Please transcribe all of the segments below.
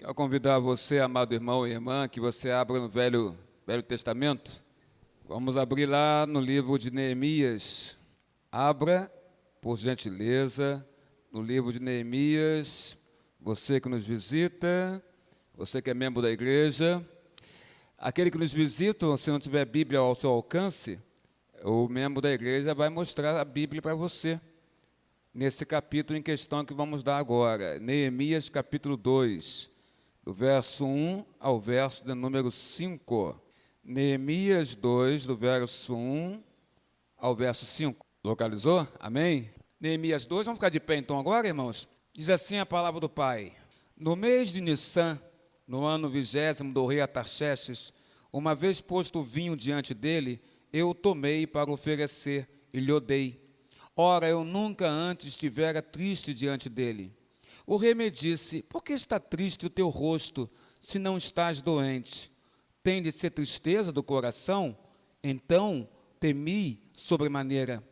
Quero convidar você, amado irmão e irmã, que você abra no Velho Testamento. Vamos abrir lá no livro de Neemias. Abra, por gentileza, no livro de Neemias. Você que nos visita, você que é membro da igreja. Aquele que nos visita, se não tiver Bíblia ao seu alcance, o membro da igreja vai mostrar a Bíblia para você. Nesse capítulo em questão que vamos dar agora. Neemias capítulo 2. Do verso 1 ao verso de número 5. Neemias 2, do verso 1 ao verso 5. Localizou? Amém? Neemias 2, vamos ficar de pé então agora, irmãos? Diz assim a palavra do Pai. No mês de Nissan, no ano 20º do rei Artaxerxes, uma vez posto o vinho diante dele, eu o tomei para oferecer e lhe o dei. Ora, eu nunca antes estivera triste diante dele. O rei me disse, por que está triste o teu rosto, se não estás doente? Tem de ser tristeza do coração? Então temi sobremaneira.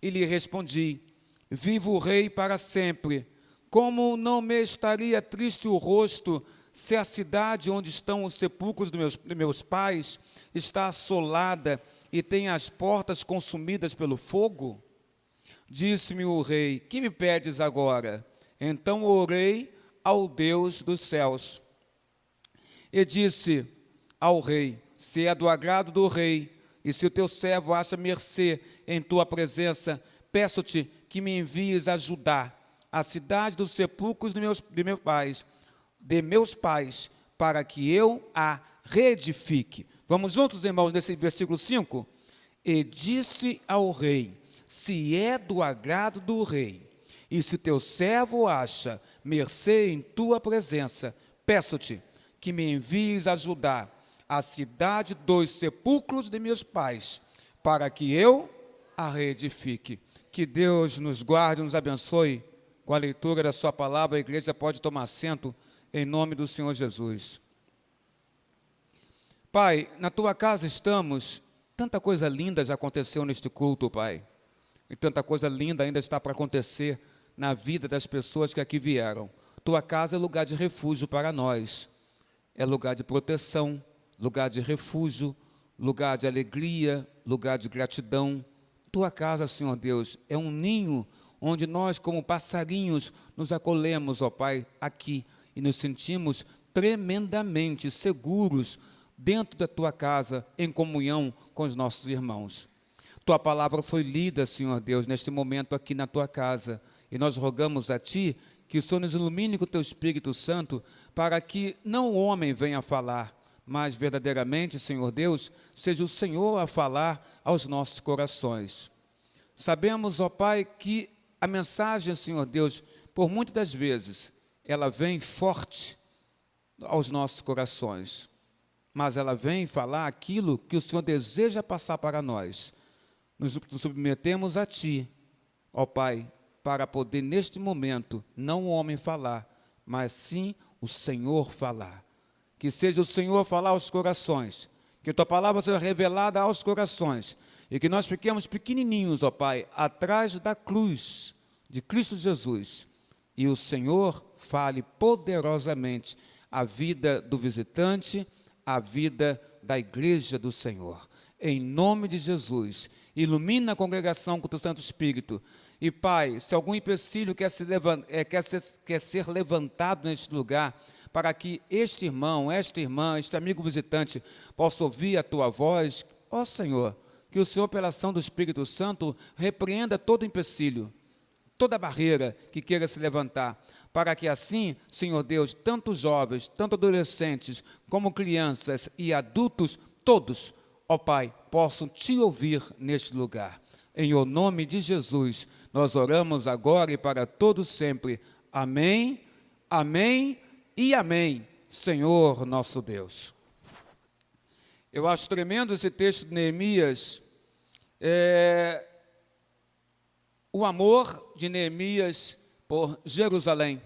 E lhe respondi, vivo o rei para sempre. Como não me estaria triste o rosto, se a cidade onde estão os sepulcros de meus pais está assolada e tem as portas consumidas pelo fogo? Disse-me o rei, que me pedes agora? Então orei ao Deus dos céus. E disse ao rei, se é do agrado do rei, e se o teu servo acha mercê em tua presença, peço-te que me envies a Judá, a cidade dos sepulcros de meus pais, para que eu a reedifique. Vamos juntos, irmãos, nesse versículo 5? E disse ao rei, se é do agrado do rei, e se teu servo acha mercê em tua presença, peço-te que me envies a Judá, a cidade dos sepulcros de meus pais, para que eu a reedifique. Que Deus nos guarde e nos abençoe. Com a leitura da sua palavra, a igreja pode tomar assento em nome do Senhor Jesus. Pai, na tua casa estamos, tanta coisa linda já aconteceu neste culto, Pai. E tanta coisa linda ainda está para acontecer na vida das pessoas que aqui vieram. Tua casa é lugar de refúgio para nós. É lugar de proteção, lugar de refúgio, lugar de alegria, lugar de gratidão. Tua casa, Senhor Deus, é um ninho onde nós, como passarinhos, nos acolhemos, ó Pai, aqui e nos sentimos tremendamente seguros dentro da Tua casa, em comunhão com os nossos irmãos. Tua palavra foi lida, Senhor Deus, neste momento aqui na Tua casa, e nós rogamos a Ti que o Senhor nos ilumine com o Teu Espírito Santo, para que não o homem venha falar, mas verdadeiramente, Senhor Deus, seja o Senhor a falar aos nossos corações. Sabemos, ó Pai, que a mensagem, Senhor Deus, por muitas das vezes, ela vem forte aos nossos corações, mas ela vem falar aquilo que o Senhor deseja passar para nós. Nos submetemos a Ti, ó Pai, para poder neste momento, não o homem falar, mas sim o Senhor falar. Que seja o Senhor falar aos corações, que Tua palavra seja revelada aos corações, e que nós fiquemos pequenininhos, ó Pai, atrás da cruz de Cristo Jesus, e o Senhor fale poderosamente a vida do visitante, a vida da igreja do Senhor. Em nome de Jesus, ilumina a congregação com o Teu Santo Espírito. E, Pai, se algum empecilho quer ser levantado neste lugar, para que este irmão, esta irmã, este amigo visitante possa ouvir a Tua voz, ó Senhor, que o Senhor, pela ação do Espírito Santo, repreenda todo empecilho, toda barreira que queira se levantar, para que assim, Senhor Deus, tanto jovens, tanto adolescentes, como crianças e adultos, todos, ó Pai, possam Te ouvir neste lugar. Em o nome de Jesus, nós oramos agora e para todos sempre. Amém, amém e amém, Senhor nosso Deus. Eu acho tremendo esse texto de Neemias, o amor de Neemias por Jerusalém,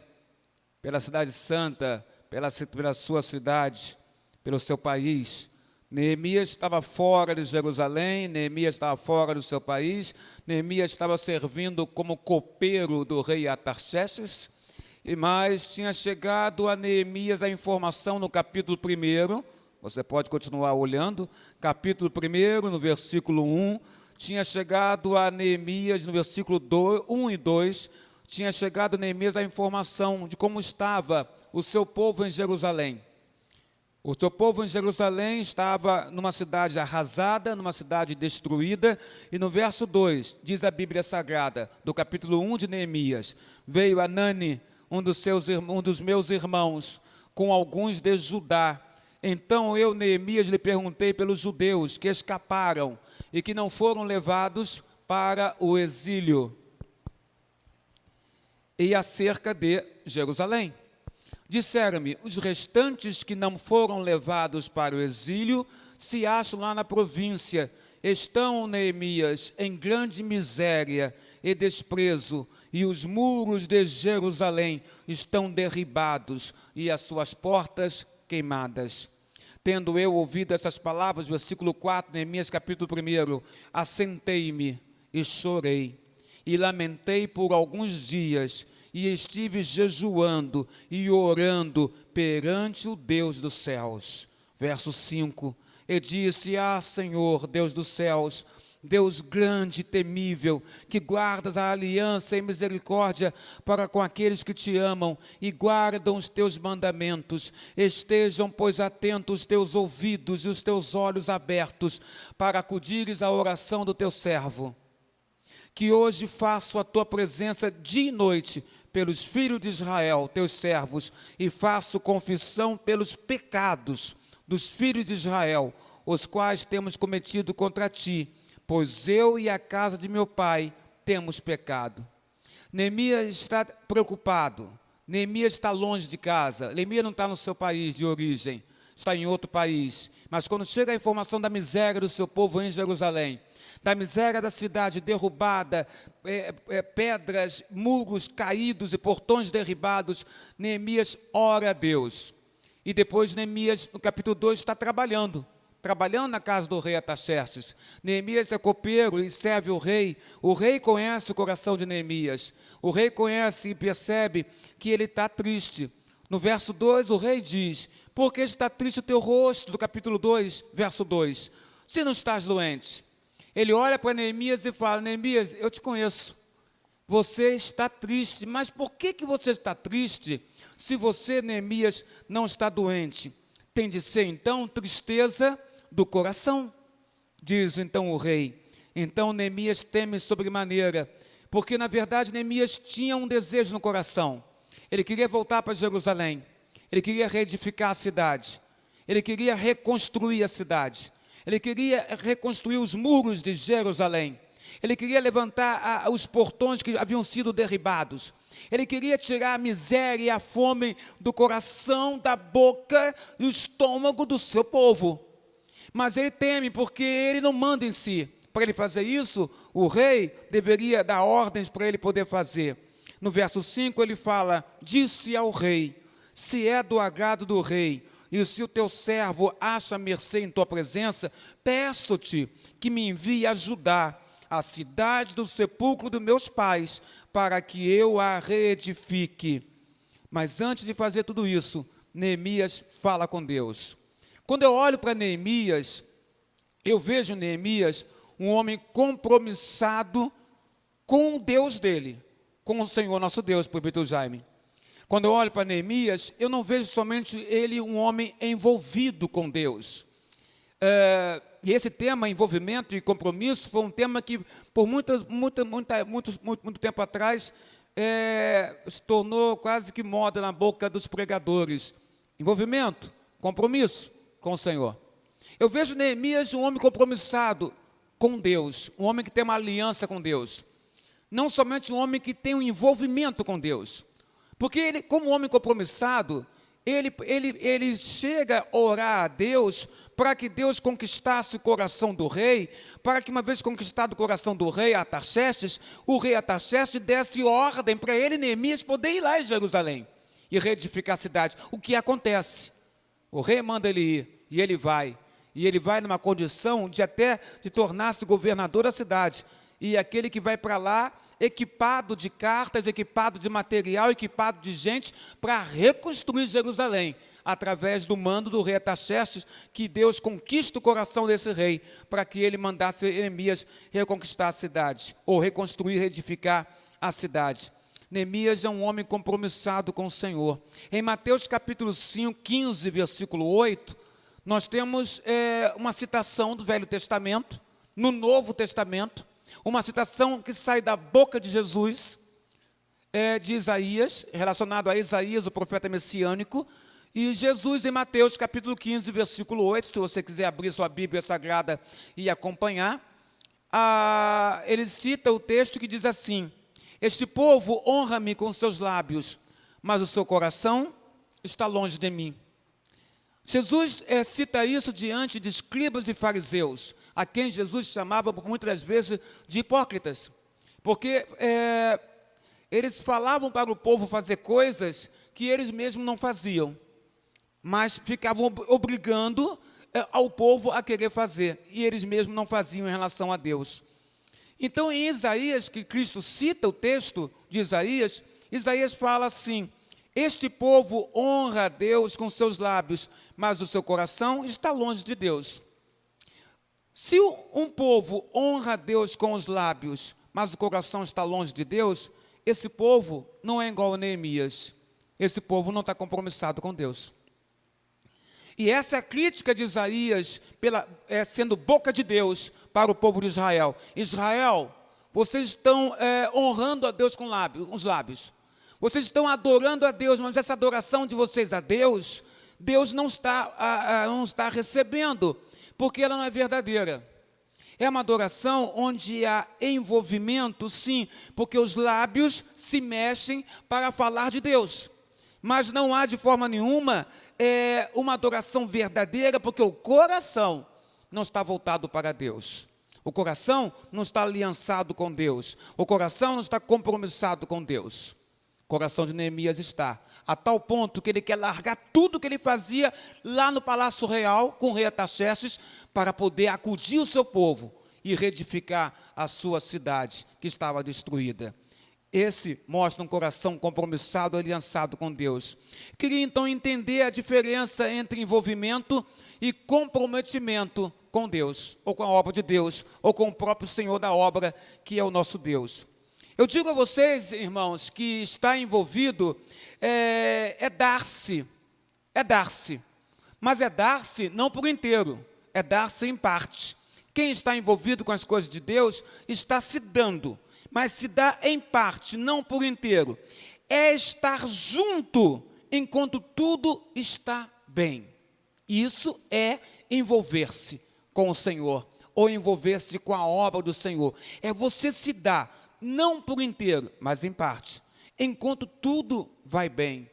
pela cidade santa, pela sua cidade, pelo seu país. Neemias estava fora de Jerusalém, Neemias estava fora do seu país, Neemias estava servindo como copeiro do rei Artaxerxes, E mais, tinha chegado a Neemias a informação no capítulo 1, você pode continuar olhando, capítulo 1, no versículo 1, tinha chegado a Neemias, no versículo 1 e 2, tinha chegado a Neemias a informação de como estava o seu povo em Jerusalém. O seu povo em Jerusalém estava numa cidade arrasada, numa cidade destruída, e no verso 2, diz a Bíblia Sagrada, do capítulo 1 de Neemias, veio Anani, um dos meus irmãos, com alguns de Judá. Então eu, Neemias, lhe perguntei pelos judeus que escaparam e que não foram levados para o exílio, e acerca de Jerusalém. Disseram-me, os restantes que não foram levados para o exílio se acham lá na província. Estão, Neemias, em grande miséria e desprezo, e os muros de Jerusalém estão derribados e as suas portas queimadas. Tendo eu ouvido essas palavras, versículo 4, Neemias capítulo 1, assentei-me e chorei, e lamentei por alguns dias, e estive jejuando e orando perante o Deus dos céus. Verso 5, e disse, Senhor, Deus dos céus, Deus grande e temível, que guardas a aliança e misericórdia para com aqueles que te amam e guardam os teus mandamentos. Estejam, pois, atentos os teus ouvidos e os teus olhos abertos para acudires à oração do teu servo, que hoje faço a tua presença dia e noite pelos filhos de Israel, teus servos, e faço confissão pelos pecados dos filhos de Israel, os quais temos cometido contra ti, pois eu e a casa de meu pai temos pecado. Neemias está preocupado, Neemias está longe de casa, Neemias não está no seu país de origem, está em outro país, mas quando chega a informação da miséria do seu povo em Jerusalém, da miséria da cidade derrubada, pedras, muros caídos e portões derribados, Neemias ora a Deus. E depois Neemias, no capítulo 2, está trabalhando na casa do rei Artaxerxes. Neemias é copeiro e serve o rei conhece o coração de Neemias, o rei conhece e percebe que ele está triste. No verso 2, o rei diz, por que está triste o teu rosto? Do capítulo 2, verso 2, se não estás doente. Ele olha para Neemias e fala, Neemias, eu te conheço, você está triste, mas por que você está triste se você, Neemias, não está doente? Tem de ser, então, tristeza do coração, diz então o rei. Então Neemias teme sobremaneira, porque na verdade Neemias tinha um desejo no coração, ele queria voltar para Jerusalém, ele queria reedificar a cidade, ele queria reconstruir a cidade, ele queria reconstruir os muros de Jerusalém, ele queria levantar os portões que haviam sido derribados, ele queria tirar a miséria e a fome do coração, da boca e do estômago do seu povo. Mas ele teme porque ele não manda em si. Para ele fazer isso, o rei deveria dar ordens para ele poder fazer. No verso 5 ele fala, disse ao rei, se é do agrado do rei, e se o teu servo acha mercê em tua presença, peço-te que me envie ajudar a cidade do sepulcro dos meus pais, para que eu a reedifique. Mas antes de fazer tudo isso, Neemias fala com Deus. Quando eu olho para Neemias, eu vejo Neemias um homem compromissado com o Deus dele, com o Senhor nosso Deus, presbítero Jaime. Quando eu olho para Neemias, eu não vejo somente ele um homem envolvido com Deus. E esse tema, envolvimento e compromisso, foi um tema que, por muito tempo atrás, se tornou quase que moda na boca dos pregadores. Envolvimento, compromisso com o Senhor. Eu vejo Neemias um homem compromissado com Deus, um homem que tem uma aliança com Deus. Não somente um homem que tem um envolvimento com Deus. Porque ele, como homem compromissado, ele chega a orar a Deus para que Deus conquistasse o coração do rei, para que uma vez conquistado o coração do rei Artaxerxes, o rei Artaxerxes desse ordem para ele, Neemias, poder ir lá em Jerusalém e reedificar a cidade. O que acontece? O rei manda ele ir, e ele vai numa condição de até de tornar-se governador da cidade, e aquele que vai para lá equipado de cartas, equipado de material, equipado de gente para reconstruir Jerusalém, através do mando do rei Artaxerxes, que Deus conquista o coração desse rei, para que ele mandasse Neemias reconquistar a cidade, ou reconstruir, reedificar a cidade. Neemias é um homem compromissado com o Senhor. Em Mateus capítulo 5, 15, versículo 8, nós temos uma citação do Velho Testamento, no Novo Testamento, uma citação que sai da boca de Jesus, de Isaías, relacionado a Isaías, o profeta messiânico, e Jesus, em Mateus capítulo 15, versículo 8, se você quiser abrir sua Bíblia Sagrada e acompanhar, ele cita o texto que diz assim: este povo honra-me com seus lábios, mas o seu coração está longe de mim. Jesus cita isso diante de escribas e fariseus, a quem Jesus chamava muitas vezes de hipócritas, porque eles falavam para o povo fazer coisas que eles mesmos não faziam, mas ficavam obrigando ao povo a querer fazer, e eles mesmos não faziam em relação a Deus. Então, em Isaías, que Cristo cita o texto de Isaías, Isaías fala assim: este povo honra a Deus com seus lábios, mas o seu coração está longe de Deus. Se um povo honra a Deus com os lábios, mas o coração está longe de Deus, esse povo não é igual a Neemias. Esse povo não está compromissado com Deus. E essa é a crítica de Isaías, sendo boca de Deus para o povo de Israel. Israel, vocês estão honrando a Deus com os lábios. Vocês estão adorando a Deus, mas essa adoração de vocês a Deus, Deus não está recebendo, porque ela não é verdadeira. É uma adoração onde há envolvimento, sim, porque os lábios se mexem para falar de Deus. Mas não há de forma nenhuma uma adoração verdadeira, porque o coração não está voltado para Deus. O coração não está aliançado com Deus. O coração não está compromissado com Deus. O coração de Neemias está, a tal ponto que ele quer largar tudo que ele fazia lá no Palácio Real, com o rei Artaxerxes, para poder acudir o seu povo e reedificar a sua cidade, que estava destruída. Esse mostra um coração compromissado, aliançado com Deus. Queria então entender a diferença entre envolvimento e comprometimento com Deus, ou com a obra de Deus, ou com o próprio Senhor da obra, que é o nosso Deus. Eu digo a vocês, irmãos, que estar envolvido é dar-se, mas é dar-se não por inteiro, é dar-se em parte. Quem está envolvido com as coisas de Deus está se dando, mas se dá em parte, não por inteiro. É estar junto enquanto tudo está bem. Isso é envolver-se com o Senhor, ou envolver-se com a obra do Senhor. É você se dar, não por inteiro, mas em parte, enquanto tudo vai bem,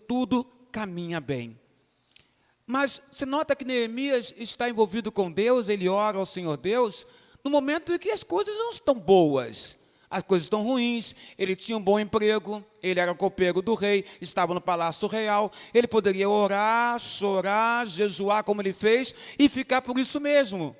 tudo caminha bem. Mas você nota que Neemias está envolvido com Deus, ele ora ao Senhor Deus, no momento em que as coisas não estão boas, as coisas estão ruins. Ele tinha um bom emprego, ele era copeiro do rei, estava no Palácio Real, ele poderia orar, chorar, jejuar como ele fez e ficar por isso mesmo.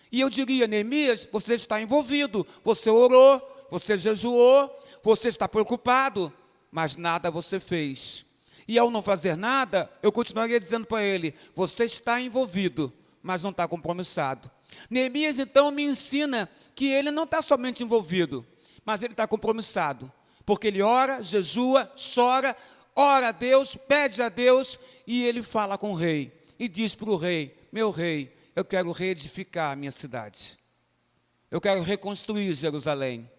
E eu diria: Neemias, você está envolvido, você orou, você jejuou, você está preocupado, mas nada você fez. E ao não fazer nada, eu continuaria dizendo para ele: você está envolvido, mas não está compromissado. Neemias então me ensina que ele não está somente envolvido, mas ele está compromissado, porque ele ora, jejua, chora, ora a Deus, pede a Deus, e ele fala com o rei, e diz para o rei: meu rei, eu quero reedificar a minha cidade, eu quero reconstruir Jerusalém,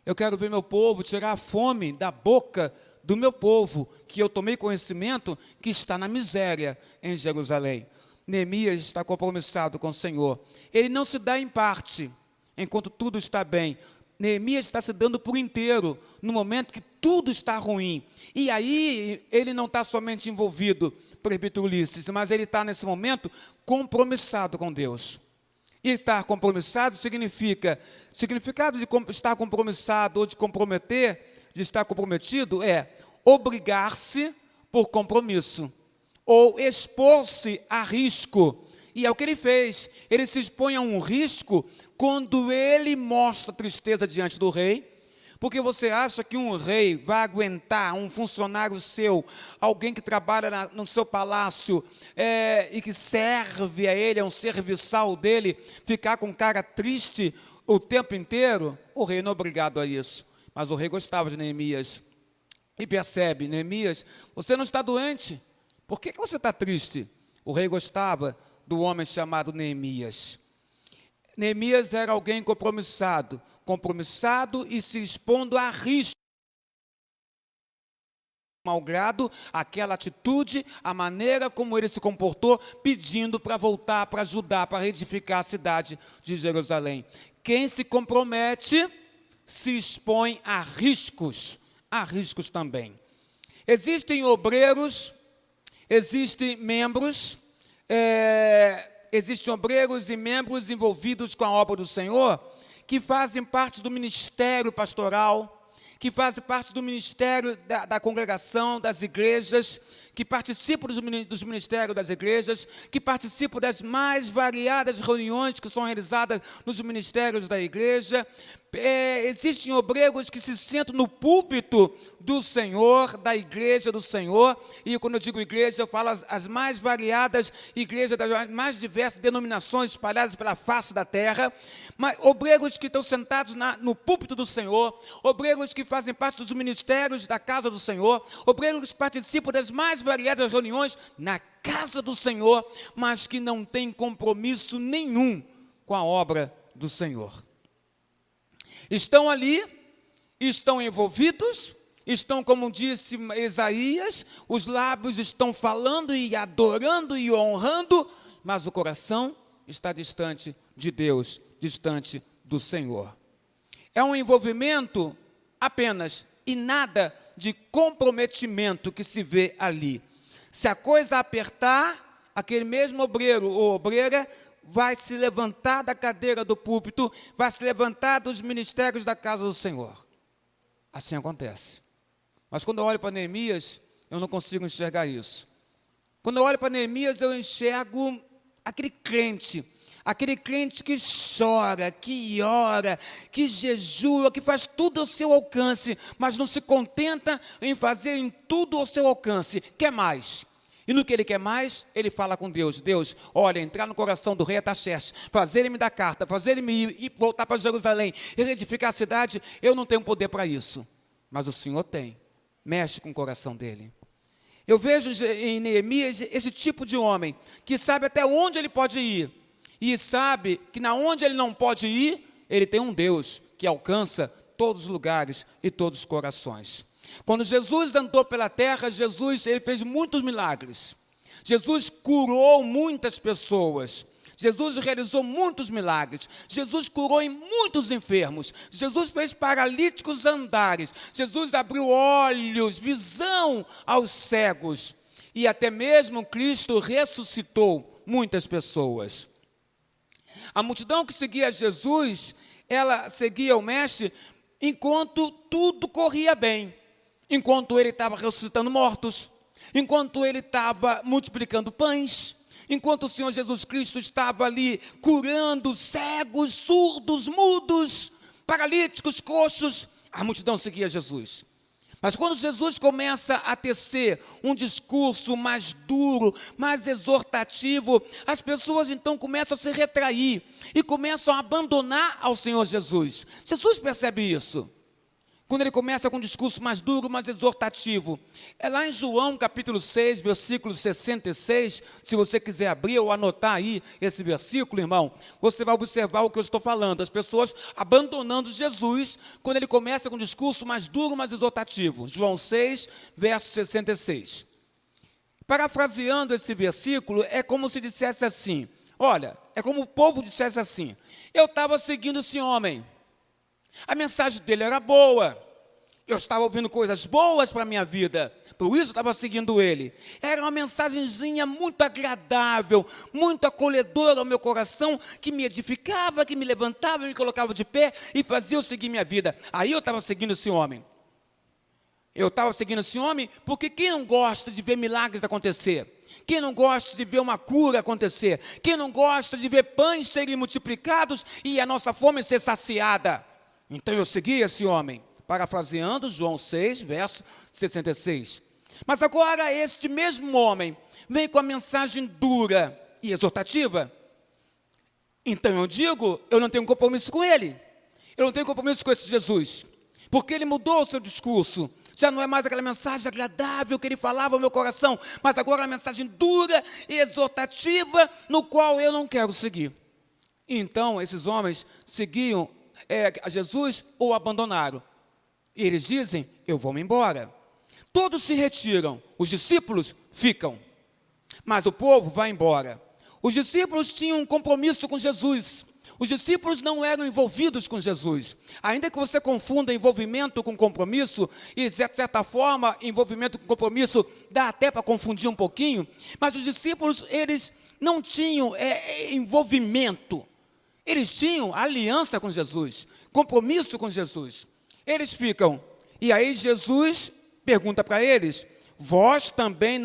eu quero ver meu povo, tirar a fome da boca do meu povo, que eu tomei conhecimento que está na miséria em Jerusalém. Neemias está compromissado com o Senhor. Ele não se dá em parte, enquanto tudo está bem. Neemias está se dando por inteiro, no momento que tudo está ruim. E aí, ele não está somente envolvido, presbítero Ulisses, mas ele está, nesse momento, compromissado com Deus. E estar compromissado significado de estar compromissado ou de comprometer, de estar comprometido, é obrigar-se por compromisso, ou expor-se a risco. E é o que ele fez. Ele se expõe a um risco quando ele mostra tristeza diante do rei, Porque você acha que um rei vai aguentar um funcionário seu, alguém que trabalha no seu palácio e que serve a ele, é um serviçal dele, ficar com cara triste o tempo inteiro? O rei não é obrigado a isso. Mas o rei gostava de Neemias. E percebe, Neemias, você não está doente. Por que você está triste? O rei gostava do homem chamado Neemias. Neemias era alguém compromissado e se expondo a risco. Malgrado aquela atitude, a maneira como ele se comportou, pedindo para voltar, para ajudar, para reedificar a cidade de Jerusalém. Quem se compromete se expõe a riscos também. Existem obreiros, existem membros, existem obreiros e membros envolvidos com a obra do Senhor, que fazem parte do ministério pastoral, que fazem parte do ministério da congregação, das igrejas, que participam dos ministérios das igrejas, que participam das mais variadas reuniões que são realizadas nos ministérios da igreja. Existem obreiros que se sentam no púlpito do Senhor, da igreja do Senhor, e quando eu digo igreja, eu falo as mais variadas igrejas, das mais diversas denominações espalhadas pela face da terra, mas obreiros que estão sentados no púlpito do Senhor, obreiros que fazem parte dos ministérios da casa do Senhor, obreiros que participam das mais variadas reuniões na casa do Senhor, mas que não têm compromisso nenhum com a obra do Senhor. Estão ali, estão envolvidos, estão, como disse Isaías, os lábios estão falando e adorando e honrando, mas o coração está distante de Deus, distante do Senhor. É um envolvimento apenas e nada de comprometimento que se vê ali. Se a coisa apertar, aquele mesmo obreiro ou obreira vai se levantar da cadeira do púlpito, vai se levantar dos ministérios da casa do Senhor. Assim acontece. Mas quando eu olho para Neemias, eu não consigo enxergar isso. Quando eu olho para Neemias, eu enxergo aquele crente que chora, que ora, que jejua, que faz tudo ao seu alcance, mas não se contenta em fazer em tudo ao seu alcance, quer mais. E no que ele quer mais, ele fala com Deus. Deus, olha, entrar no coração do rei Ataxerxes, fazer ele me dar carta, fazer ele me ir e voltar para Jerusalém, e reedificar a cidade, eu não tenho poder para isso. Mas o Senhor tem. Mexe com o coração dele. Eu vejo em Neemias esse tipo de homem, que sabe até onde ele pode ir, e sabe que na onde ele não pode ir, ele tem um Deus que alcança todos os lugares e todos os corações. Quando Jesus andou pela terra, ele fez muitos milagres. Jesus curou muitas pessoas. Jesus realizou muitos milagres. Jesus curou em muitos enfermos. Jesus fez paralíticos andares. Jesus abriu olhos, visão aos cegos. E até mesmo Cristo ressuscitou muitas pessoas. A multidão que seguia Jesus, ela seguia o Mestre enquanto tudo corria bem. Enquanto ele estava ressuscitando mortos, enquanto ele estava multiplicando pães, enquanto o Senhor Jesus Cristo estava ali curando cegos, surdos, mudos, paralíticos, coxos, a multidão seguia Jesus. Mas quando Jesus começa a tecer um discurso mais duro, mais exortativo, as pessoas então começam a se retrair e começam a abandonar ao Senhor Jesus. Jesus percebe isso. Quando ele começa com um discurso mais duro, mais exortativo. É lá em João, capítulo 6, versículo 66, se você quiser abrir ou anotar aí esse versículo, irmão, você vai observar o que eu estou falando, as pessoas abandonando Jesus, quando ele começa com um discurso mais duro, mais exortativo. João 6, verso 66. Parafraseando esse versículo, é como se dissesse assim, olha, é como o povo dissesse assim, eu estava seguindo esse homem, a mensagem dele era boa, eu estava ouvindo coisas boas para a minha vida, por isso eu estava seguindo ele. Era uma mensagenzinha muito agradável, muito acolhedora ao meu coração, que me edificava, que me levantava, me colocava de pé e fazia eu seguir minha vida. Aí eu estava seguindo esse homem. Eu estava seguindo esse homem porque quem não gosta de ver milagres acontecer? Quem não gosta de ver uma cura acontecer? Quem não gosta de ver pães serem multiplicados e a nossa fome ser saciada? Então eu segui esse homem. parafraseando João 6, verso 66. Mas agora este mesmo homem vem com a mensagem dura e exortativa. Então eu digo, eu não tenho compromisso com ele. Eu não tenho compromisso com esse Jesus, porque ele mudou o seu discurso. Já não é mais aquela mensagem agradável que ele falava ao meu coração, mas agora é uma mensagem dura e exortativa, no qual eu não quero seguir. Então, esses homens seguiam a Jesus ou abandonaram. E eles dizem, eu vou-me embora. Todos se retiram, os discípulos ficam, mas o povo vai embora. Os discípulos tinham um compromisso com Jesus. Os discípulos não eram envolvidos com Jesus. Ainda que você confunda envolvimento com compromisso, e de certa forma, envolvimento com compromisso dá até para confundir um pouquinho, mas os discípulos, eles não tinham envolvimento. Eles tinham aliança com Jesus, compromisso com Jesus. Eles ficam, e aí Jesus pergunta para eles, vós também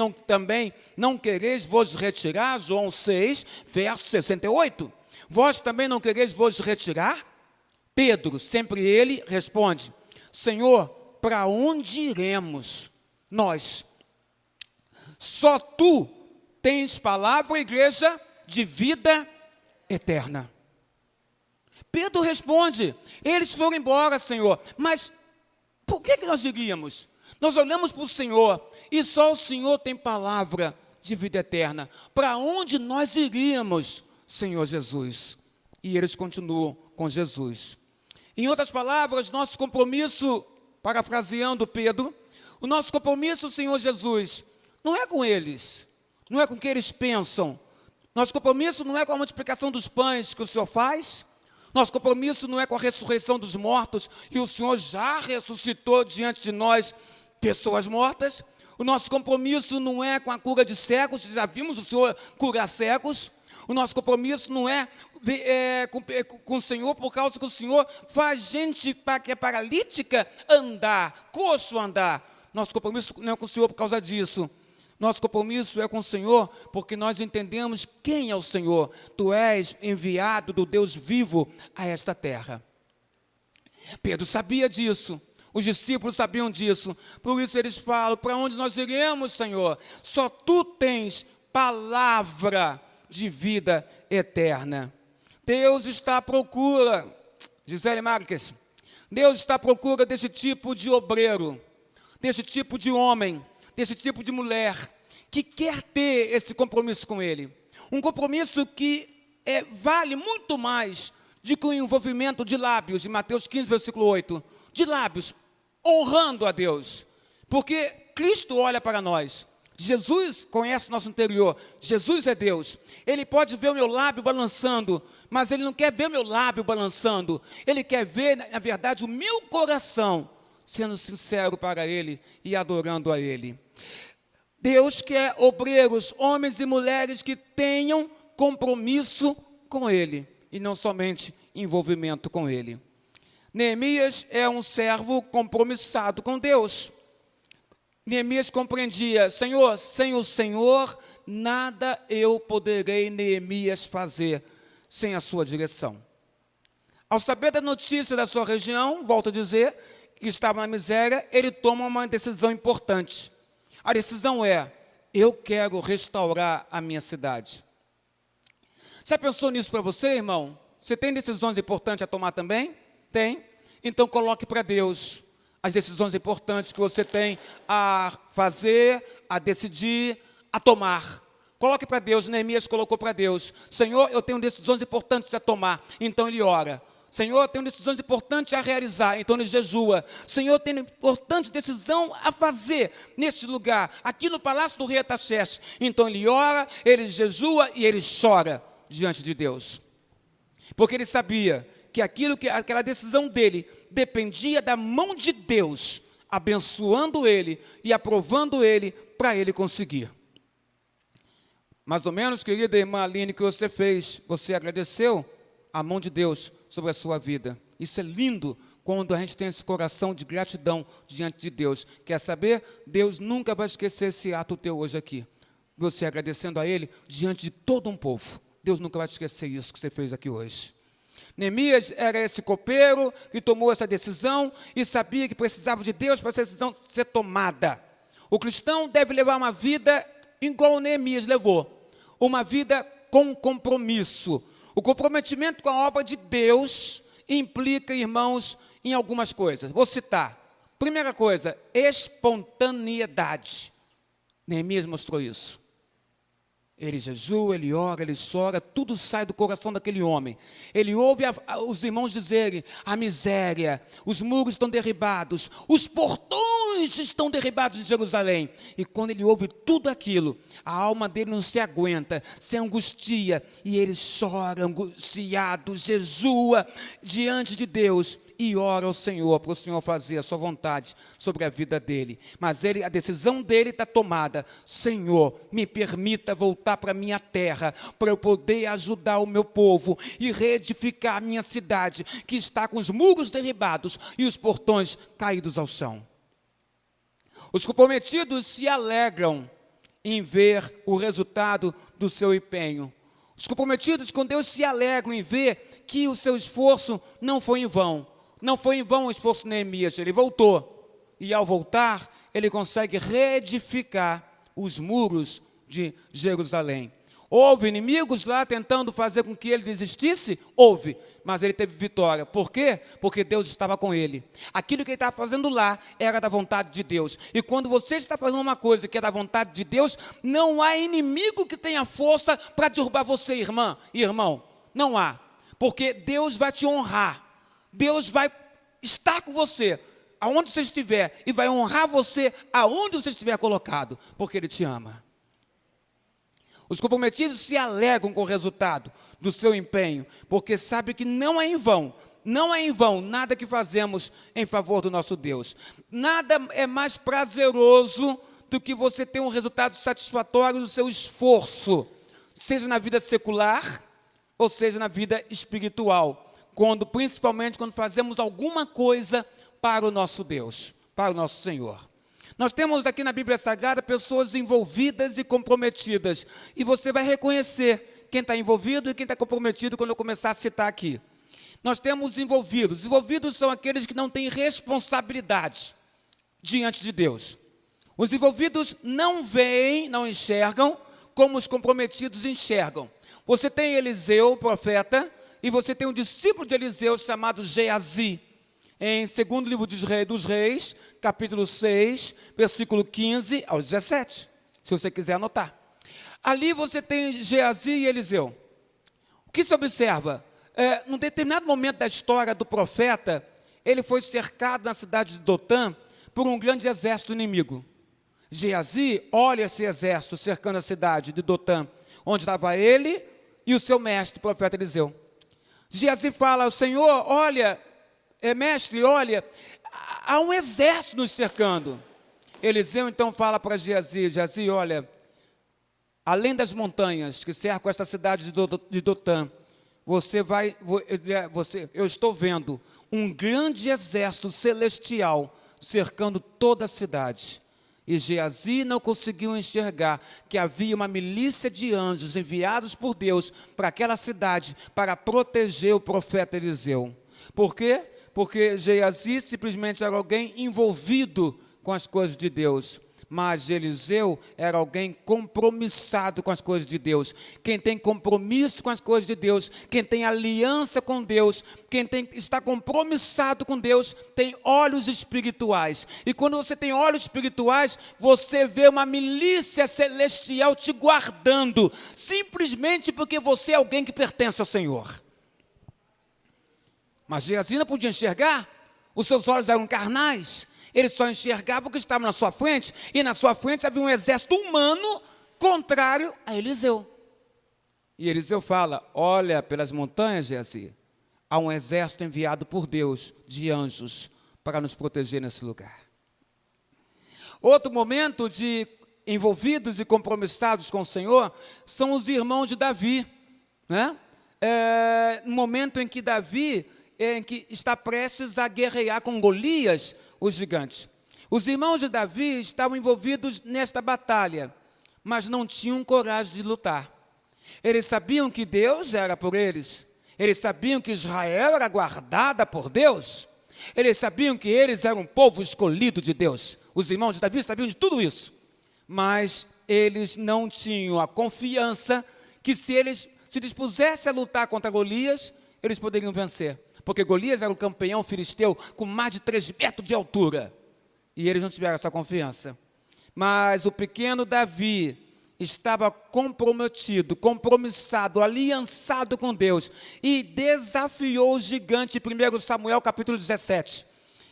não quereis vos retirar? João 6, verso 68. Vós também não quereis vos retirar? Pedro, sempre ele, responde, Senhor, para onde iremos nós? Só tu tens palavra, igreja, de vida eterna. Pedro responde, eles foram embora, Senhor, mas por que nós iríamos? Nós olhamos para o Senhor e só o Senhor tem palavra de vida eterna. Para onde nós iríamos, Senhor Jesus? E eles continuam com Jesus. Em outras palavras, nosso compromisso, parafraseando Pedro, o nosso compromisso, Senhor Jesus, não é com eles, não é com o que eles pensam. Nosso compromisso não é com a multiplicação dos pães que o Senhor faz. Nosso compromisso não é com a ressurreição dos mortos, e o Senhor já ressuscitou diante de nós pessoas mortas. O nosso compromisso não é com a cura de cegos, já vimos o Senhor curar cegos. O nosso compromisso não é com o Senhor, por causa que o Senhor faz gente que é paralítica andar, coxo andar. Nosso compromisso não é com o Senhor por causa disso. Nosso compromisso é com o Senhor, porque nós entendemos quem é o Senhor. Tu és enviado do Deus vivo a esta terra. Pedro sabia disso. Os discípulos sabiam disso. Por isso eles falam, para onde nós iremos, Senhor? Só tu tens palavra de vida eterna. Deus está à procura, Gisele Marques, Deus está à procura desse tipo de obreiro, desse tipo de homem, desse tipo de mulher, que quer ter esse compromisso com Ele. Um compromisso que vale muito mais do que o envolvimento de lábios, em Mateus 15, versículo 8, de lábios, honrando a Deus. Porque Cristo olha para nós. Jesus conhece nosso interior. Jesus é Deus. Ele pode ver o meu lábio balançando, mas Ele não quer ver o meu lábio balançando. Ele quer ver, na verdade, o meu coração sendo sincero para Ele e adorando a Ele. Deus quer obreiros, homens e mulheres que tenham compromisso com Ele e não somente envolvimento com Ele. Neemias é um servo compromissado com Deus. Neemias compreendia, Senhor, sem o Senhor, nada eu poderei, Neemias, fazer sem a sua direção. Ao saber da notícia da sua região, volto a dizer, que estava na miséria, ele toma uma decisão importante. A decisão é, eu quero restaurar a minha cidade. Já pensou nisso para você, irmão? Você tem decisões importantes a tomar também? Tem? Então coloque para Deus as decisões importantes que você tem a fazer, a decidir, a tomar. Coloque para Deus, Neemias colocou para Deus. Senhor, eu tenho decisões importantes a tomar. Então ele ora. Senhor, eu tenho decisões importantes a realizar. Então ele jejua. Senhor, eu tenho importante decisão a fazer neste lugar, aqui no palácio do rei Ataxerxes. Então ele ora, ele jejua e ele chora diante de Deus. Porque ele sabia que aquela decisão dele dependia da mão de Deus, abençoando ele e aprovando ele para ele conseguir. Mais ou menos, querida irmã Aline, que você fez, você agradeceu a mão de Deus sobre a sua vida. Isso é lindo quando a gente tem esse coração de gratidão diante de Deus. Quer saber? Deus nunca vai esquecer esse ato teu hoje aqui. Você agradecendo a Ele diante de todo um povo. Deus nunca vai esquecer isso que você fez aqui hoje. Neemias era esse copeiro que tomou essa decisão e sabia que precisava de Deus para essa decisão ser tomada. O cristão deve levar uma vida igual Neemias levou, uma vida com compromisso. O comprometimento com a obra de Deus implica, irmãos, em algumas coisas. Vou citar. Primeira coisa, espontaneidade. Neemias mostrou isso. Ele jejua, ele ora, ele chora, tudo sai do coração daquele homem. Ele ouve os irmãos dizerem, a miséria, os muros estão derribados, os portões estão derribados em Jerusalém. E quando ele ouve tudo aquilo, a alma dele não se aguenta, se angustia, e ele chora, angustiado, jejua diante de Deus. E ora ao Senhor, para o Senhor fazer a sua vontade sobre a vida dele. Mas a decisão dele está tomada. Senhor, me permita voltar para a minha terra, para eu poder ajudar o meu povo e reedificar a minha cidade, que está com os muros derribados e os portões caídos ao chão. Os comprometidos se alegram em ver o resultado do seu empenho. Os comprometidos com Deus se alegram em ver que o seu esforço não foi em vão. Não foi em vão o esforço de Neemias, ele voltou. E ao voltar, ele consegue reedificar os muros de Jerusalém. Houve inimigos lá tentando fazer com que ele desistisse? Houve, mas ele teve vitória. Por quê? Porque Deus estava com ele. Aquilo que ele estava fazendo lá era da vontade de Deus. E quando você está fazendo uma coisa que é da vontade de Deus, não há inimigo que tenha força para derrubar você, irmã e irmão. Não há. Porque Deus vai te honrar. Deus vai estar com você, aonde você estiver, e vai honrar você, aonde você estiver colocado, porque Ele te ama. Os comprometidos se alegram com o resultado do seu empenho, porque sabem que não é em vão nada que fazemos em favor do nosso Deus. Nada é mais prazeroso do que você ter um resultado satisfatório do seu esforço, seja na vida secular, ou seja na vida espiritual. Principalmente quando fazemos alguma coisa para o nosso Deus, para o nosso Senhor. Nós temos aqui na Bíblia Sagrada pessoas envolvidas e comprometidas. E você vai reconhecer quem está envolvido e quem está comprometido quando eu começar a citar aqui. Nós temos envolvidos. Envolvidos são aqueles que não têm responsabilidade diante de Deus. Os envolvidos não veem, não enxergam, como os comprometidos enxergam. Você tem Eliseu, o profeta, e você tem um discípulo de Eliseu chamado Geazi, em 2º livro dos Reis, capítulo 6, versículo 15 ao 17, se você quiser anotar. Ali você tem Geazi e Eliseu. O que se observa? Num determinado momento da história do profeta, ele foi cercado na cidade de Dotã por um grande exército inimigo. Geazi olha esse exército cercando a cidade de Dotã, onde estava ele e o seu mestre, o profeta Eliseu. Geazi fala ao Senhor, olha, mestre, olha, há um exército nos cercando. Eliseu então fala para Geazi, olha, além das montanhas que cercam esta cidade de Dotã, eu estou vendo um grande exército celestial cercando toda a cidade. E Geazi não conseguiu enxergar que havia uma milícia de anjos enviados por Deus para aquela cidade para proteger o profeta Eliseu. Por quê? Porque Geazi simplesmente era alguém envolvido com as coisas de Deus. Mas Eliseu era alguém compromissado com as coisas de Deus. Quem tem compromisso com as coisas de Deus, quem tem aliança com Deus, está compromissado com Deus, tem olhos espirituais. E quando você tem olhos espirituais, você vê uma milícia celestial te guardando, simplesmente porque você é alguém que pertence ao Senhor. Mas Geazi não podia enxergar, os seus olhos eram carnais. Ele só enxergava o que estava na sua frente, e na sua frente havia um exército humano contrário a Eliseu. E Eliseu fala, olha pelas montanhas, Geazi, há um exército enviado por Deus de anjos para nos proteger nesse lugar. Outro momento de envolvidos e compromissados com o Senhor são os irmãos de Davi, né? No momento em que Davi está prestes a guerrear com Golias, os gigantes. Os irmãos de Davi estavam envolvidos nesta batalha, mas não tinham coragem de lutar. Eles sabiam que Deus era por eles. Eles sabiam que Israel era guardada por Deus. Eles sabiam que eles eram um povo escolhido de Deus. Os irmãos de Davi sabiam de tudo isso. Mas eles não tinham a confiança que se eles se dispusessem a lutar contra Golias, eles poderiam vencer. Porque Golias era um campeão filisteu com mais de 3 metros de altura. E eles não tiveram essa confiança. Mas o pequeno Davi estava comprometido, compromissado, aliançado com Deus e desafiou o gigante, 1 Samuel capítulo 17.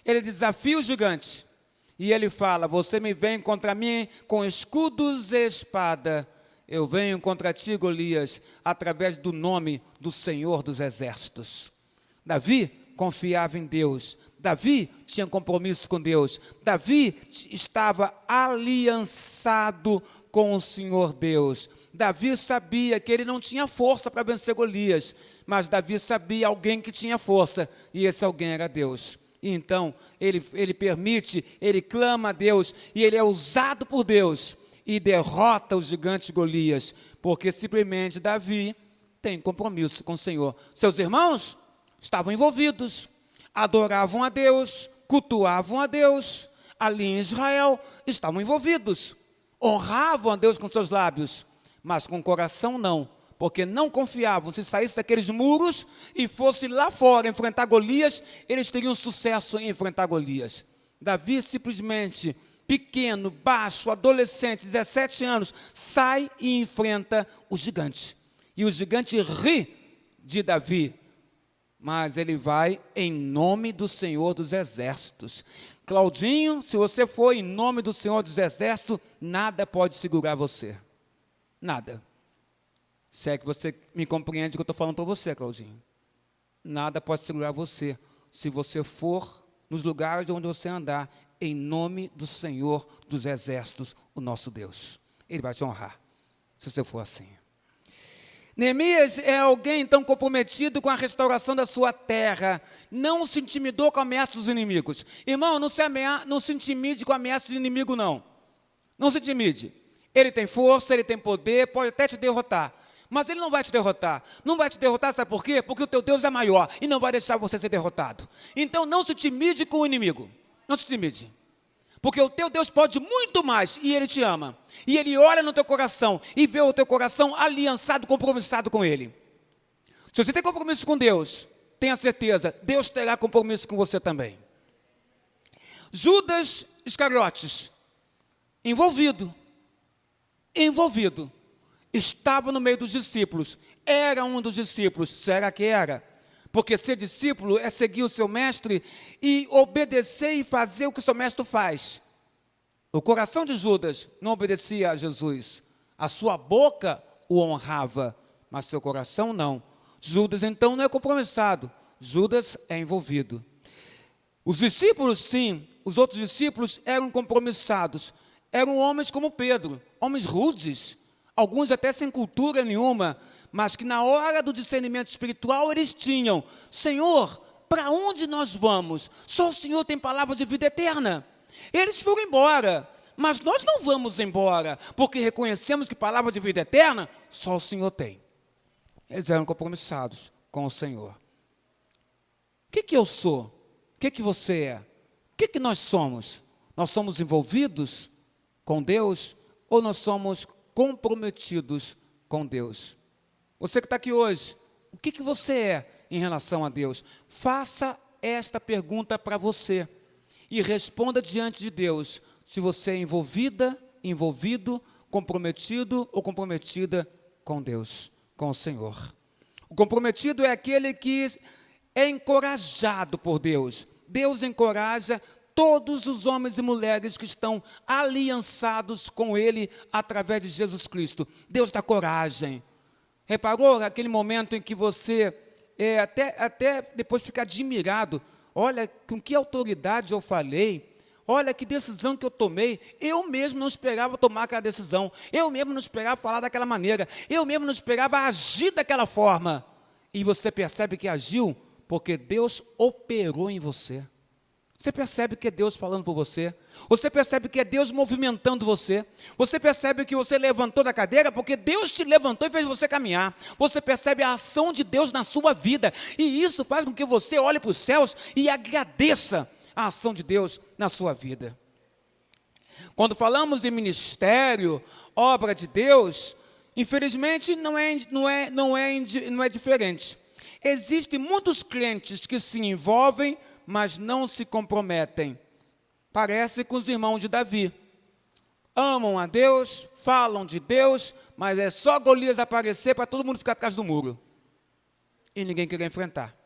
Ele desafia o gigante e ele fala: você me vem contra mim com escudos e espada, eu venho contra ti, Golias, através do nome do Senhor dos Exércitos. Davi confiava em Deus. Davi tinha compromisso com Deus. Davi estava aliançado com o Senhor Deus. Davi sabia que ele não tinha força para vencer Golias, mas Davi sabia alguém que tinha força, e esse alguém era Deus. E então, ele permite, ele clama a Deus, e ele é usado por Deus, e derrota o gigante Golias, porque simplesmente Davi tem compromisso com o Senhor. Seus irmãos estavam envolvidos, adoravam a Deus, cultuavam a Deus, ali em Israel, estavam envolvidos, honravam a Deus com seus lábios, mas com o coração não, porque não confiavam. Se saísse daqueles muros e fosse lá fora enfrentar Golias, eles teriam sucesso em enfrentar Golias. Davi simplesmente, pequeno, baixo, adolescente, 17 anos, sai e enfrenta o gigante. E o gigante ri de Davi, mas ele vai em nome do Senhor dos Exércitos. Claudinho, se você for em nome do Senhor dos Exércitos, nada pode segurar você. Nada. Se é que você me compreende o que eu estou falando para você, Claudinho. Nada pode segurar você, se você for nos lugares onde você andar, em nome do Senhor dos Exércitos, o nosso Deus. Ele vai te honrar, se você for assim. Neemias é alguém então comprometido com a restauração da sua terra, não se intimidou com a ameaça dos inimigos. Irmão, não se intimide com a ameaça do inimigo, não. Não se intimide. Ele tem força, ele tem poder, pode até te derrotar, mas ele não vai te derrotar. Não vai te derrotar, sabe por quê? Porque o teu Deus é maior e não vai deixar você ser derrotado. Então não se intimide com o inimigo, não se intimide. Porque o teu Deus pode muito mais e Ele te ama. E Ele olha no teu coração e vê o teu coração aliançado, compromissado com Ele. Se você tem compromisso com Deus, tenha certeza, Deus terá compromisso com você também. Judas Iscariotes, envolvido, estava no meio dos discípulos, era um dos discípulos. Será que era? Porque ser discípulo é seguir o seu mestre e obedecer e fazer o que o seu mestre faz. O coração de Judas não obedecia a Jesus. A sua boca o honrava, mas seu coração não. Judas então não é compromissado. Judas é envolvido. Os discípulos, sim, os outros discípulos eram compromissados. Eram homens como Pedro, homens rudes, alguns até sem cultura nenhuma, mas que na hora do discernimento espiritual eles tinham: Senhor, para onde nós vamos? Só o Senhor tem palavra de vida eterna. Eles foram embora, mas nós não vamos embora, porque reconhecemos que palavra de vida eterna só o Senhor tem. Eles eram compromissados com o Senhor. O que eu sou? O que você é? O que nós somos? Nós somos envolvidos com Deus ou nós somos comprometidos com Deus? Você que está aqui hoje, o que você é em relação a Deus? Faça esta pergunta para você e responda diante de Deus se você é envolvido, comprometido ou comprometida com Deus, com o Senhor. O comprometido é aquele que é encorajado por Deus. Deus encoraja todos os homens e mulheres que estão aliançados com Ele através de Jesus Cristo. Deus dá coragem. Reparou aquele momento em que você até depois fica admirado? Olha, com que autoridade eu falei, olha que decisão que eu tomei. Eu mesmo não esperava tomar aquela decisão, eu mesmo não esperava falar daquela maneira, eu mesmo não esperava agir daquela forma. E você percebe que agiu porque Deus operou em você. Você percebe que é Deus falando por você? Você percebe que é Deus movimentando você? Você percebe que você levantou da cadeira porque Deus te levantou e fez você caminhar? Você percebe a ação de Deus na sua vida? E isso faz com que você olhe para os céus e agradeça a ação de Deus na sua vida. Quando falamos em ministério, obra de Deus, infelizmente não é diferente. Existem muitos crentes que se envolvem, mas não se comprometem. Parece com os irmãos de Davi. Amam a Deus, falam de Deus, mas é só Golias aparecer para todo mundo ficar atrás do muro. E ninguém querer enfrentar.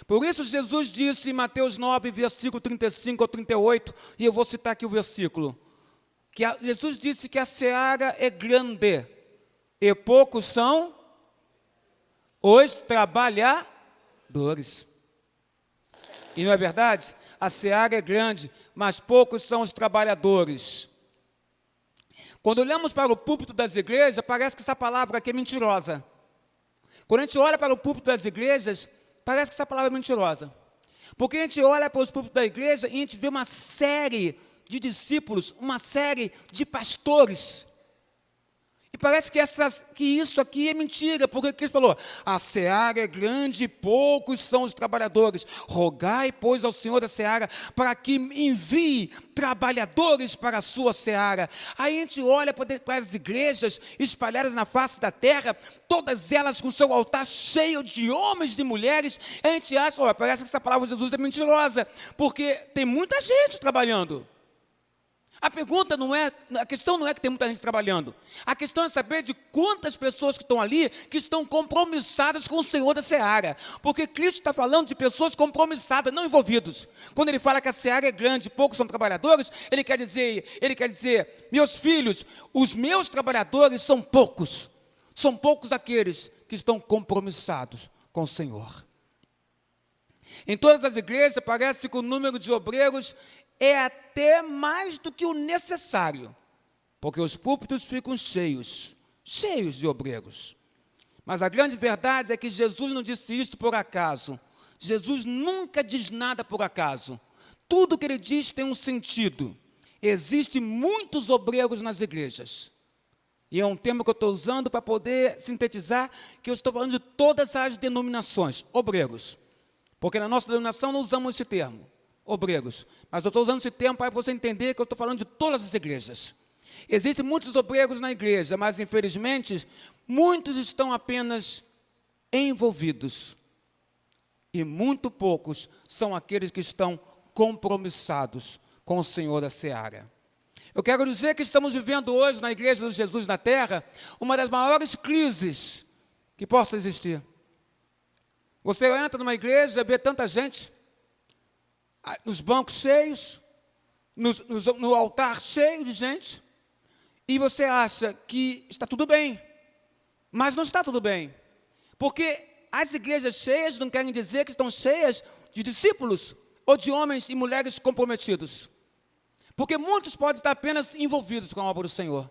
Por isso Jesus disse em Mateus 9, versículo 35 ao 38, e eu vou citar aqui o versículo, que Jesus disse que a seara é grande, e poucos são os trabalhadores. E não é verdade? A seara é grande, mas poucos são os trabalhadores. Quando olhamos para o púlpito das igrejas, parece que essa palavra aqui é mentirosa. Quando a gente olha para o púlpito das igrejas, parece que essa palavra é mentirosa. Porque a gente olha para os púlpitos da igreja e a gente vê uma série de discípulos, uma série de pastores. E parece que isso aqui é mentira, porque Cristo falou, a seara é grande e poucos são os trabalhadores. Rogai, pois, ao Senhor da seara, para que envie trabalhadores para a sua seara. Aí a gente olha para as igrejas espalhadas na face da terra, todas elas com seu altar cheio de homens e de mulheres, a gente acha, parece que essa palavra de Jesus é mentirosa, porque tem muita gente trabalhando. A questão não é que tem muita gente trabalhando. A questão é saber de quantas pessoas que estão ali, que estão compromissadas com o Senhor da seara. Porque Cristo está falando de pessoas compromissadas, não envolvidos. Quando ele fala que a seara é grande, poucos são trabalhadores, ele quer dizer, meus filhos, os meus trabalhadores são poucos. São poucos aqueles que estão compromissados com o Senhor. Em todas as igrejas, parece que o número de obreiros é até mais do que o necessário, porque os púlpitos ficam cheios de obreiros. Mas a grande verdade é que Jesus não disse isto por acaso. Jesus nunca diz nada por acaso. Tudo que ele diz tem um sentido. Existem muitos obreiros nas igrejas. E é um termo que eu estou usando para poder sintetizar que eu estou falando de todas as denominações, obreiros. Porque na nossa denominação não usamos esse termo. Obreiros, mas eu estou usando esse termo para você entender que eu estou falando de todas as igrejas. Existem muitos obreiros na igreja, mas infelizmente muitos estão apenas envolvidos e muito poucos são aqueles que estão compromissados com o Senhor da seara. Eu quero dizer que estamos vivendo hoje na igreja de Jesus na terra uma das maiores crises que possa existir. Você entra numa igreja e vê tanta gente, nos bancos cheios, no altar cheio de gente, e você acha que está tudo bem, mas não está tudo bem, porque as igrejas cheias não querem dizer que estão cheias de discípulos ou de homens e mulheres comprometidos, porque muitos podem estar apenas envolvidos com a obra do Senhor,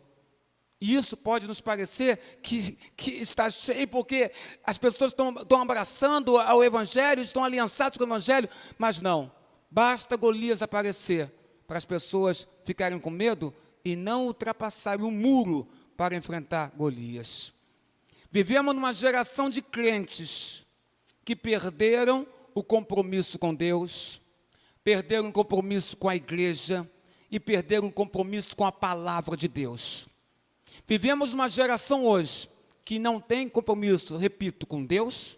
e isso pode nos parecer que está cheio, porque as pessoas estão abraçando ao Evangelho, estão aliançados com o Evangelho, mas não. Basta Golias aparecer para as pessoas ficarem com medo e não ultrapassarem o muro para enfrentar Golias. Vivemos numa geração de crentes que perderam o compromisso com Deus, perderam o compromisso com a igreja e perderam o compromisso com a palavra de Deus. Vivemos numa geração hoje que não tem compromisso, repito, com Deus,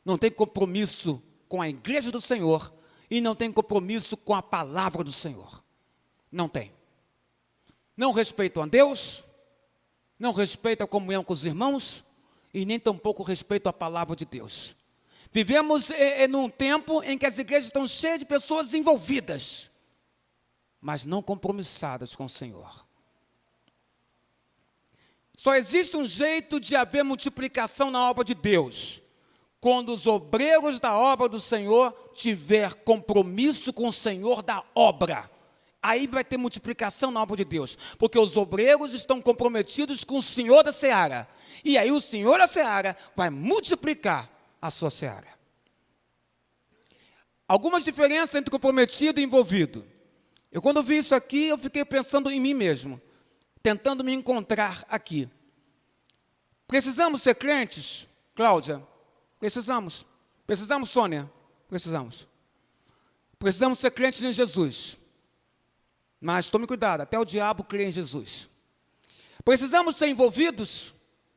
não tem compromisso com a igreja do Senhor, e não tem compromisso com a palavra do Senhor. Não tem. Não respeitam a Deus, não respeitam a comunhão com os irmãos, e nem tampouco respeitam a palavra de Deus. Vivemos num tempo em que as igrejas estão cheias de pessoas envolvidas, mas não compromissadas com o Senhor. Só existe um jeito de haver multiplicação na obra de Deus, quando os obreiros da obra do Senhor tiver compromisso com o Senhor da obra. Aí vai ter multiplicação na obra de Deus, porque os obreiros estão comprometidos com o Senhor da seara. E aí o Senhor da seara vai multiplicar a sua seara. Algumas diferenças entre comprometido e envolvido. Eu, quando vi isso aqui, eu fiquei pensando em mim mesmo, tentando me encontrar aqui. Precisamos ser crentes, Cláudia? Precisamos. Precisamos, Sônia? Precisamos. Precisamos ser crentes em Jesus. Mas tome cuidado, até o diabo crê em Jesus. Precisamos ser envolvidos?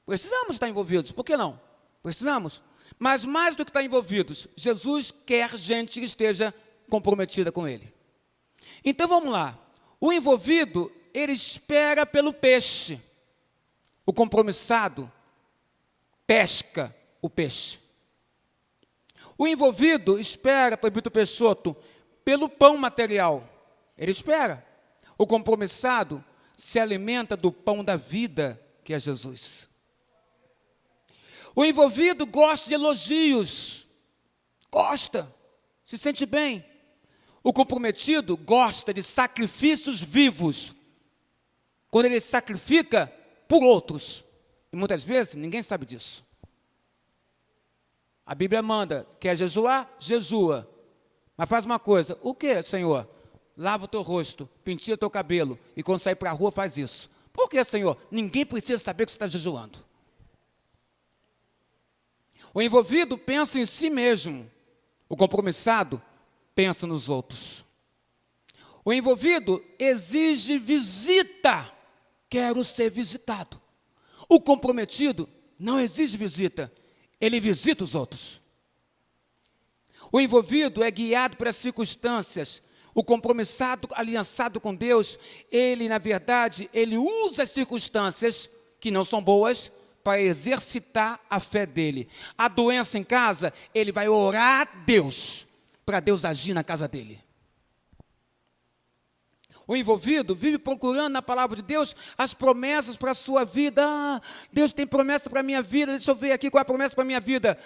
Precisamos estar envolvidos, por que não? Precisamos. Mas mais do que estar envolvidos, Jesus quer gente que esteja comprometida com Ele. Então vamos lá. O envolvido, ele espera pelo peixe. O compromissado pesca o peixe. O envolvido espera, Pepito Peixoto, pelo pão material. Ele espera. O compromissado se alimenta do pão da vida, que é Jesus. O envolvido gosta de elogios. Gosta. Se sente bem. O comprometido gosta de sacrifícios vivos. Quando ele sacrifica por outros. E muitas vezes ninguém sabe disso. A Bíblia manda, quer jejuar? Jejua. Mas faz uma coisa, o que, Senhor? Lava o teu rosto, penteia o teu cabelo, e quando sair para a rua faz isso. Por que, Senhor? Ninguém precisa saber que você está jejuando. O envolvido pensa em si mesmo. O compromissado pensa nos outros. O envolvido exige visita. Quero ser visitado. O comprometido não exige visita. Ele visita os outros. O envolvido é guiado pelas circunstâncias. O compromissado, aliançado com Deus, ele, na verdade, ele usa as circunstâncias que não são boas para exercitar a fé dele. A doença em casa, ele vai orar a Deus, para Deus agir na casa dele. O envolvido vive procurando na palavra de Deus as promessas para a sua vida. Ah, Deus tem promessa para a minha vida, deixa eu ver aqui qual é a promessa para a minha vida.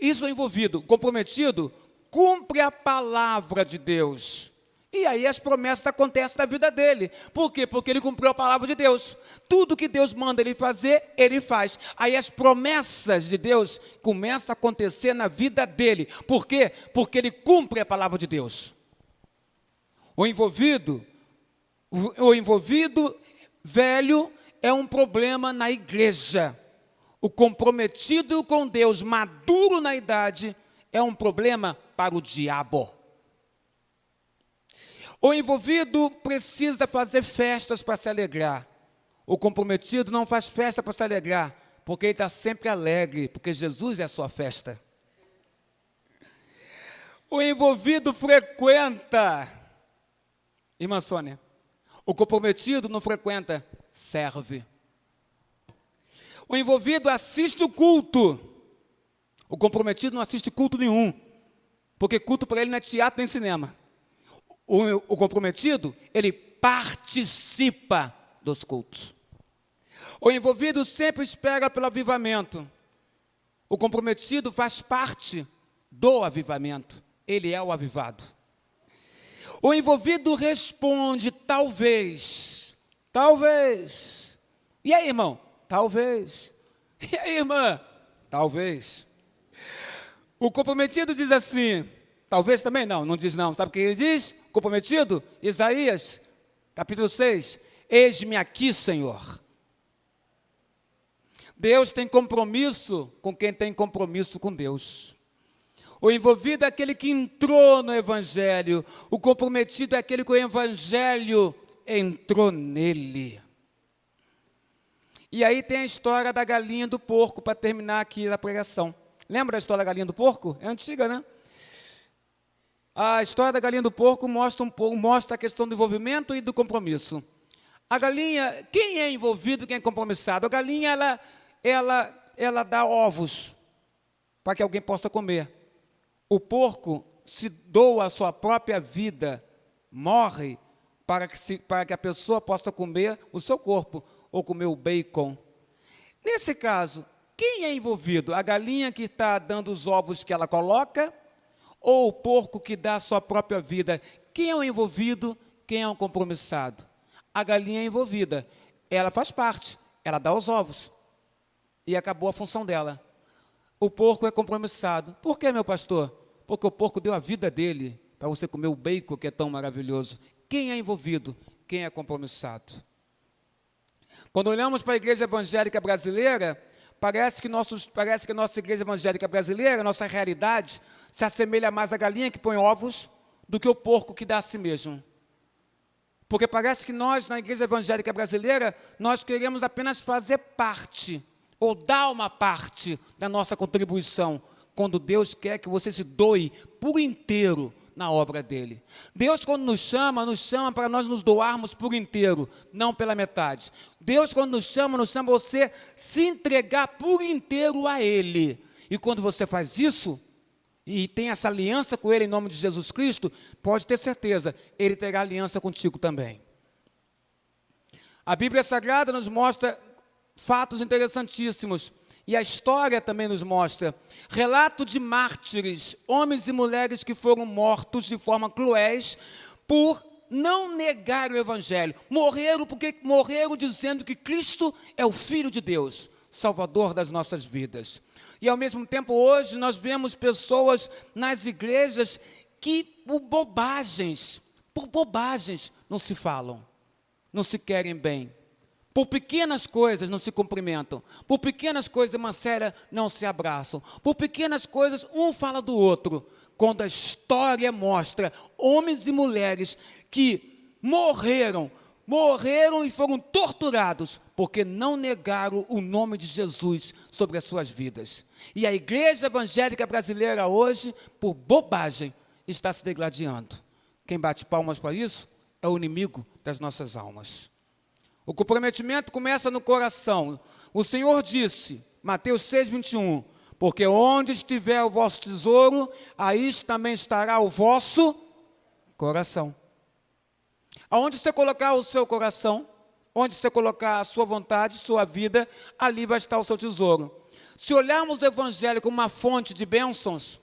Isso é envolvido. Comprometido, cumpre a palavra de Deus. E aí as promessas acontecem na vida dele. Por quê? Porque ele cumpriu a palavra de Deus. Tudo que Deus manda ele fazer, ele faz. Aí as promessas de Deus começam a acontecer na vida dele. Por quê? Porque ele cumpre a palavra de Deus. O envolvido velho é um problema na igreja. O comprometido com Deus, maduro na idade, é um problema para o diabo. O envolvido precisa fazer festas para se alegrar. O comprometido não faz festa para se alegrar, porque ele está sempre alegre, porque Jesus é a sua festa. O envolvido frequenta, irmã Sônia, o comprometido não frequenta, serve. O envolvido assiste o culto. O comprometido não assiste culto nenhum, porque culto para ele não é teatro nem cinema. O comprometido, ele participa dos cultos. O envolvido sempre espera pelo avivamento. O comprometido faz parte do avivamento. Ele é o avivado. O envolvido responde, talvez. Talvez. E aí, irmão? Talvez. E aí, irmã? Talvez. O comprometido diz assim, talvez também não diz não. Sabe o que ele diz? Comprometido? Isaías, capítulo 6. Eis-me aqui, Senhor. Deus tem compromisso com quem tem compromisso com Deus. O envolvido é aquele que entrou no Evangelho. O comprometido é aquele que o Evangelho entrou nele. E aí tem a história da galinha e do porco, para terminar aqui a pregação. Lembra da história da galinha e do porco? É antiga, né? A história da galinha e do porco mostra a questão do envolvimento e do compromisso. A galinha, quem é envolvido, quem é compromissado? A galinha, ela dá ovos para que alguém possa comer. O porco se doa a sua própria vida, morre para que a pessoa possa comer o seu corpo, ou comer o bacon. Nesse caso, quem é envolvido? A galinha que está dando os ovos que ela coloca, ou o porco que dá a sua própria vida? Quem é o envolvido? Quem é o compromissado? A galinha é envolvida, ela faz parte, ela dá os ovos, e acabou a função dela. O porco é compromissado. Por que, meu pastor? porque o porco deu a vida dele para você comer o bacon que é tão maravilhoso. Quem é envolvido? Quem é compromissado? Quando olhamos para a igreja evangélica brasileira, parece que a nossa igreja evangélica brasileira, a nossa realidade, se assemelha mais à galinha que põe ovos do que o porco que dá a si mesmo. Porque parece que nós, na igreja evangélica brasileira, nós queremos apenas fazer parte, ou dar uma parte da nossa contribuição, quando Deus quer que você se doe por inteiro na obra dele. Deus, quando nos chama para nós nos doarmos por inteiro, não pela metade. Deus, quando nos chama você se entregar por inteiro a ele. E quando você faz isso, e tem essa aliança com ele em nome de Jesus Cristo, pode ter certeza, ele terá aliança contigo também. A Bíblia Sagrada nos mostra fatos interessantíssimos, e a história também nos mostra relato de mártires, homens e mulheres que foram mortos de forma cruéis por não negar o Evangelho. Morreram dizendo que Cristo é o Filho de Deus, Salvador das nossas vidas. E ao mesmo tempo hoje nós vemos pessoas nas igrejas que por bobagens não se falam, não se querem bem. Por pequenas coisas não se cumprimentam. Por pequenas coisas, Marcela, não se abraçam. Por pequenas coisas, um fala do outro. Quando a história mostra homens e mulheres que morreram e foram torturados porque não negaram o nome de Jesus sobre as suas vidas. E a igreja evangélica brasileira hoje, por bobagem, está se degladiando. Quem bate palmas para isso é o inimigo das nossas almas. O comprometimento começa no coração. O Senhor disse, Mateus 6:21, porque onde estiver o vosso tesouro, aí também estará o vosso coração. Aonde você colocar o seu coração, onde você colocar a sua vontade, sua vida, ali vai estar o seu tesouro. Se olharmos o Evangelho como uma fonte de bênçãos,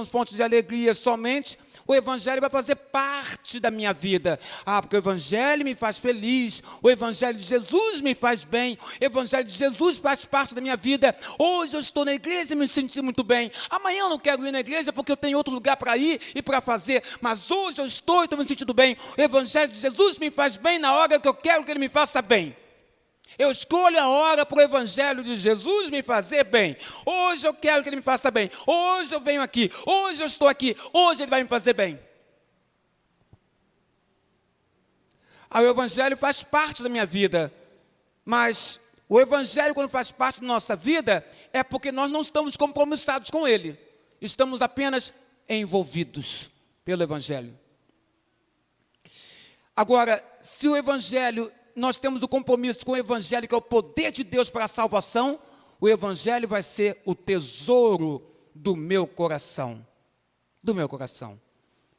fonte de alegria somente, o Evangelho vai fazer parte da minha vida. Porque o Evangelho me faz feliz, o Evangelho de Jesus me faz bem, o Evangelho de Jesus faz parte da minha vida. Hoje eu estou na igreja e me senti muito bem. Amanhã eu não quero ir na igreja porque eu tenho outro lugar para ir e para fazer. Mas hoje eu estou e estou me sentindo bem. O Evangelho de Jesus me faz bem na hora que eu quero que Ele me faça bem. Eu escolho a hora para o Evangelho de Jesus me fazer bem. Hoje eu quero que Ele me faça bem. Hoje eu venho aqui. Hoje eu estou aqui. Hoje Ele vai me fazer bem. O Evangelho faz parte da minha vida. Mas o Evangelho, quando faz parte da nossa vida, é porque nós não estamos compromissados com Ele. Estamos apenas envolvidos pelo Evangelho. Agora, se o Evangelho... nós temos o compromisso com o Evangelho, que é o poder de Deus para a salvação, o Evangelho vai ser o tesouro do meu coração.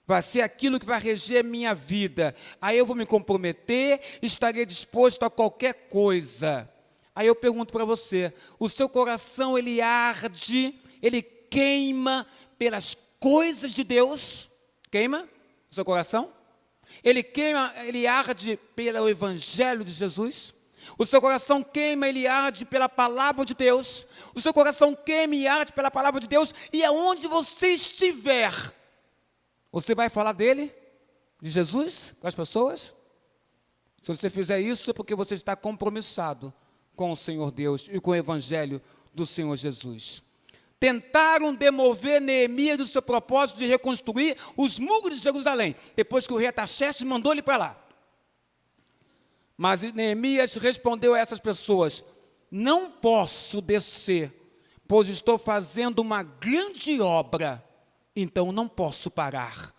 Vai ser aquilo que vai reger minha vida. Aí eu vou me comprometer, estarei disposto a qualquer coisa. Aí eu pergunto para você, o seu coração, ele arde, ele queima pelas coisas de Deus? Queima o seu coração? Ele arde pelo Evangelho de Jesus. O seu coração queima, ele arde pela palavra de Deus. O seu coração queima e arde pela palavra de Deus. E aonde você estiver, você vai falar dele, de Jesus, para as pessoas? Se você fizer isso, é porque você está compromissado com o Senhor Deus e com o Evangelho do Senhor Jesus. Tentaram demover Neemias do seu propósito de reconstruir os muros de Jerusalém, depois que o rei Artaxerxes mandou ele para lá. Mas Neemias respondeu a essas pessoas, não posso descer, pois estou fazendo uma grande obra, então não posso parar.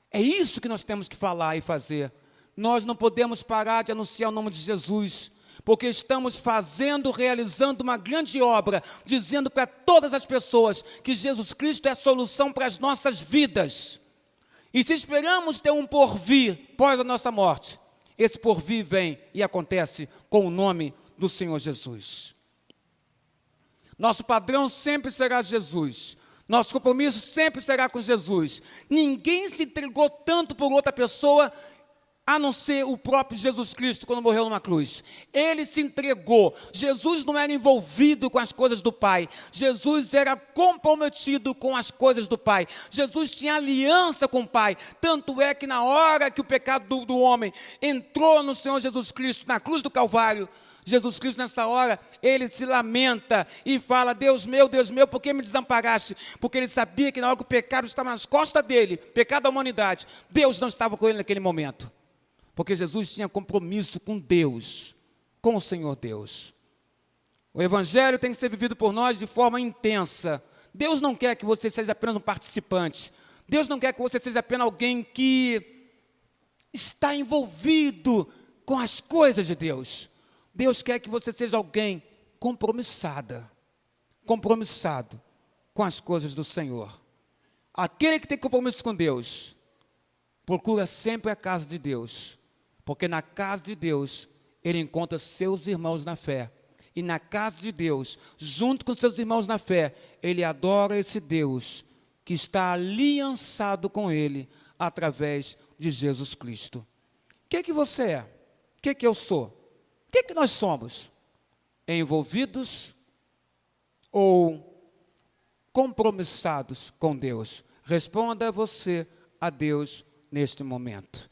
É isso que nós temos que falar e fazer. Nós não podemos parar de anunciar o nome de Jesus, porque estamos realizando uma grande obra, dizendo para todas as pessoas que Jesus Cristo é a solução para as nossas vidas. E se esperamos ter um porvir pós a nossa morte, esse porvir vem e acontece com o nome do Senhor Jesus. Nosso padrão sempre será Jesus. Nosso compromisso sempre será com Jesus. Ninguém se entregou tanto por outra pessoa a não ser o próprio Jesus Cristo quando morreu numa cruz. Ele se entregou. Jesus não era envolvido com as coisas do Pai. Jesus era comprometido com as coisas do Pai. Jesus tinha aliança com o Pai. Tanto é que na hora que o pecado do homem entrou no Senhor Jesus Cristo, na cruz do Calvário, Jesus Cristo nessa hora, ele se lamenta e fala: Deus meu, por que me desamparaste? Porque ele sabia que na hora que o pecado estava nas costas dele, pecado da humanidade, Deus não estava com ele naquele momento. Porque Jesus tinha compromisso com Deus, com o Senhor Deus. O Evangelho tem que ser vivido por nós de forma intensa. Deus não quer que você seja apenas um participante. Deus não quer que você seja apenas alguém que está envolvido com as coisas de Deus. Deus quer que você seja alguém compromissado com as coisas do Senhor. Aquele que tem compromisso com Deus, procura sempre a casa de Deus. Porque na casa de Deus, ele encontra seus irmãos na fé. E na casa de Deus, junto com seus irmãos na fé, ele adora esse Deus que está aliançado com ele através de Jesus Cristo. O que você é? O que eu sou? O que nós somos? Envolvidos ou compromissados com Deus? Responda você a Deus neste momento.